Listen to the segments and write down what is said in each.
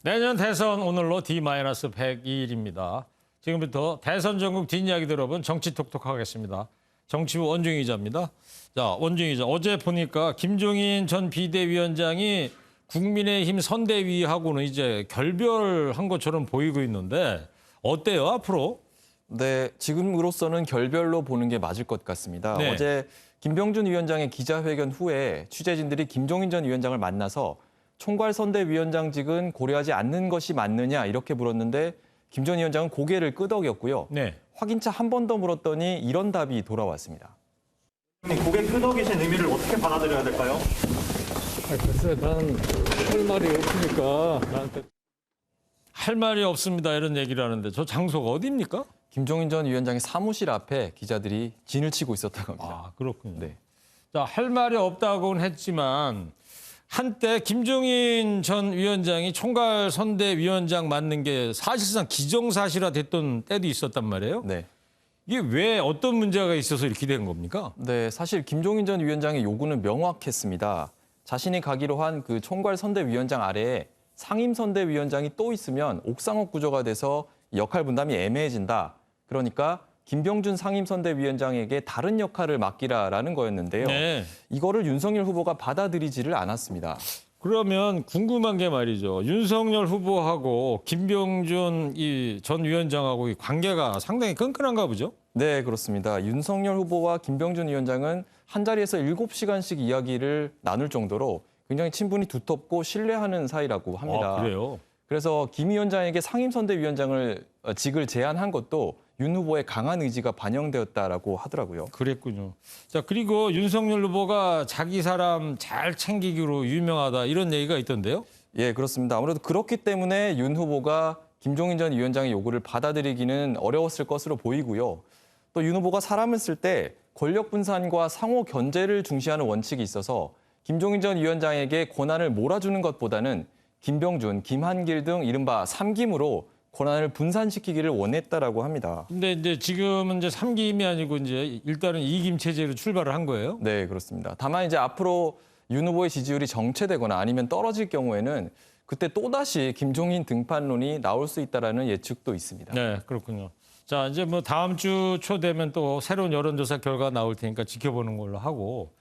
내년 대선 오늘로 D-100일입니다. 지금부터 대선 전국 뒷이야기 들어본 정치톡톡 하겠습니다. 정치부 원중희 기자입니다. 자, 원중희 기자, 어제 보니까 김종인 전 비대위원장이 국민의힘 선대위하고는 이제 결별한 것처럼 보이고 있는데 어때요, 앞으로? 네, 지금으로서는 결별로 보는 게 맞을 것 같습니다. 네. 어제 김병준 위원장의 기자회견 후에 취재진들이 김종인 전 위원장을 만나서 총괄선대위원장직은 고려하지 않는 것이 맞느냐 이렇게 물었는데 김 전 위원장은 고개를 끄덕였고요. 네. 확인차 한 번 더 물었더니 이런 답이 돌아왔습니다. 고개 끄덕이신 의미를 어떻게 받아들여야 될까요? 글쎄, 난 할 말이 없으니까 나한테 할 말이 없습니다 이런 얘기를 하는데 저 장소가 어디입니까? 김종인 전 위원장의 사무실 앞에 기자들이 진을 치고 있었다고 합니다. 아, 그렇군요. 네. 자, 할 말이 없다고는 했지만 한때 김종인 전 위원장이 총괄선대위원장 맡는 게 사실상 기정사실화 됐던 때도 있었단 말이에요. 네. 이게 왜 어떤 문제가 있어서 이렇게 된 겁니까? 네, 사실 김종인 전 위원장의 요구는 명확했습니다. 자신이 가기로 한 그 총괄선대위원장 아래에 상임선대위원장이 또 있으면 옥상옥 구조가 돼서 역할 분담이 애매해진다. 그러니까 김병준 상임선대위원장에게 다른 역할을 맡기라라는 거였는데요. 네. 이거를 윤석열 후보가 받아들이지를 않았습니다. 그러면 궁금한 게 말이죠. 윤석열 후보하고 김병준 전 위원장하고 이 관계가 상당히 끈끈한가 보죠? 네, 그렇습니다. 윤석열 후보와 김병준 위원장은 한자리에서 7시간씩 이야기를 나눌 정도로 굉장히 친분이 두텁고 신뢰하는 사이라고 합니다. 아, 그래요? 그래서 김 위원장에게 상임선대위원장을 직을 제안한 것도 윤 후보의 강한 의지가 반영되었다라고 하더라고요. 그랬군요. 자, 그리고 윤석열 후보가 자기 사람 잘 챙기기로 유명하다 이런 얘기가 있던데요? 예, 그렇습니다. 아무래도 그렇기 때문에 윤 후보가 김종인 전 위원장의 요구를 받아들이기는 어려웠을 것으로 보이고요. 또 윤 후보가 사람을 쓸 때 권력 분산과 상호 견제를 중시하는 원칙이 있어서 김종인 전 위원장에게 권한을 몰아주는 것보다는 김병준, 김한길 등 이른바 3김으로 권한을 분산시키기를 원했다라고 합니다. 근데 이제 지금은 이제 3김이 아니고 이제 일단은 2김 체제로 출발을 한 거예요? 네, 그렇습니다. 다만 이제 앞으로 윤 후보의 지지율이 정체되거나 아니면 떨어질 경우에는 그때 또다시 김종인 등판론이 나올 수 있다라는 예측도 있습니다. 네, 그렇군요. 자, 이제 뭐 다음 주 초 되면 또 새로운 여론조사 결과 나올 테니까 지켜보는 걸로 하고.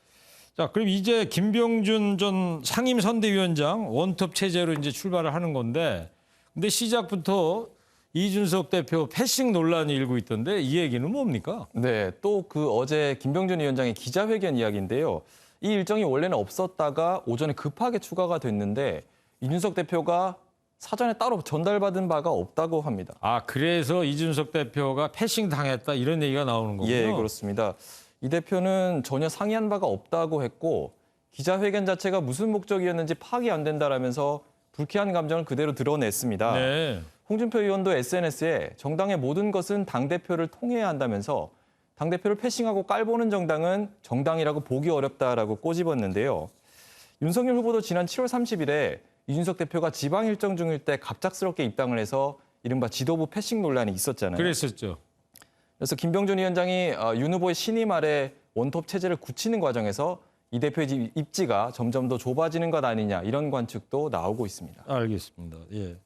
자, 그럼 이제 김병준 전 상임선대위원장 원톱 체제로 이제 출발을 하는 건데, 근데 시작부터 이준석 대표 패싱 논란이 일고 있던데 이 얘기는 뭡니까? 네, 또 그 어제 김병준 위원장의 기자회견 이야기인데요. 이 일정이 원래는 없었다가 오전에 급하게 추가가 됐는데 이준석 대표가 사전에 따로 전달받은 바가 없다고 합니다. 아, 그래서 이준석 대표가 패싱 당했다 이런 얘기가 나오는 거군요. 예, 그렇습니다. 이 대표는 전혀 상의한 바가 없다고 했고 기자회견 자체가 무슨 목적이었는지 파악이 안 된다라면서 불쾌한 감정을 그대로 드러냈습니다. 네. 홍준표 의원도 SNS에 정당의 모든 것은 당대표를 통해야 한다면서 당대표를 패싱하고 깔보는 정당은 정당이라고 보기 어렵다라고 꼬집었는데요. 윤석열 후보도 지난 7월 30일에 이준석 대표가 지방 일정 중일 때 갑작스럽게 입당을 해서 이른바 지도부 패싱 논란이 있었잖아요. 그랬었죠. 그래서 김병준 위원장이 윤 후보의 신임 아래 원톱 체제를 굳히는 과정에서 이 대표의 입지가 점점 더 좁아지는 것 아니냐 이런 관측도 나오고 있습니다. 알겠습니다. 예.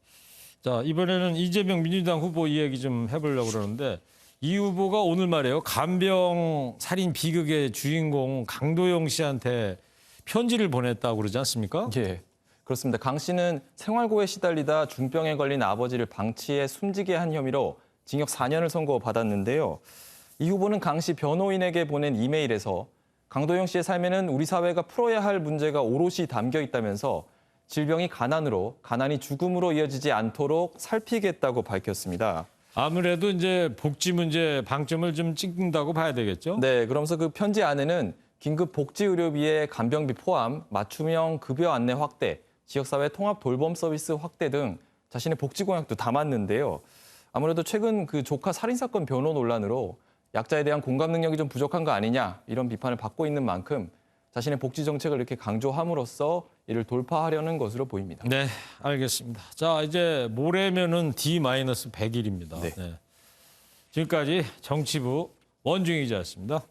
자, 이번에는 이재명 민주당 후보 이야기 좀 해보려고 그러는데 이 후보가 오늘 말이에요. 간병 살인 비극의 주인공 강도영 씨한테 편지를 보냈다고 그러지 않습니까? 예, 그렇습니다. 강 씨는 생활고에 시달리다 중병에 걸린 아버지를 방치해 숨지게 한 혐의로 징역 4년을 선고받았는데요. 이 후보는 강 씨 변호인에게 보낸 이메일에서 강도영 씨의 삶에는 우리 사회가 풀어야 할 문제가 오롯이 담겨 있다면서 질병이 가난으로, 가난이 죽음으로 이어지지 않도록 살피겠다고 밝혔습니다. 아무래도 이제 복지 문제 방점을 좀 찍는다고 봐야 되겠죠? 네, 그러면서 그 편지 안에는 긴급 복지 의료비에 간병비 포함, 맞춤형 급여 안내 확대, 지역사회 통합 돌봄 서비스 확대 등 자신의 복지 공약도 담았는데요. 아무래도 최근 그 조카 살인사건 변호 논란으로 약자에 대한 공감 능력이 좀 부족한 거 아니냐 이런 비판을 받고 있는 만큼 자신의 복지 정책을 이렇게 강조함으로써 이를 돌파하려는 것으로 보입니다. 네, 알겠습니다. 자, 이제 모레면은 D-100일입니다. 네. 네. 지금까지 정치부 원중희 기자였습니다.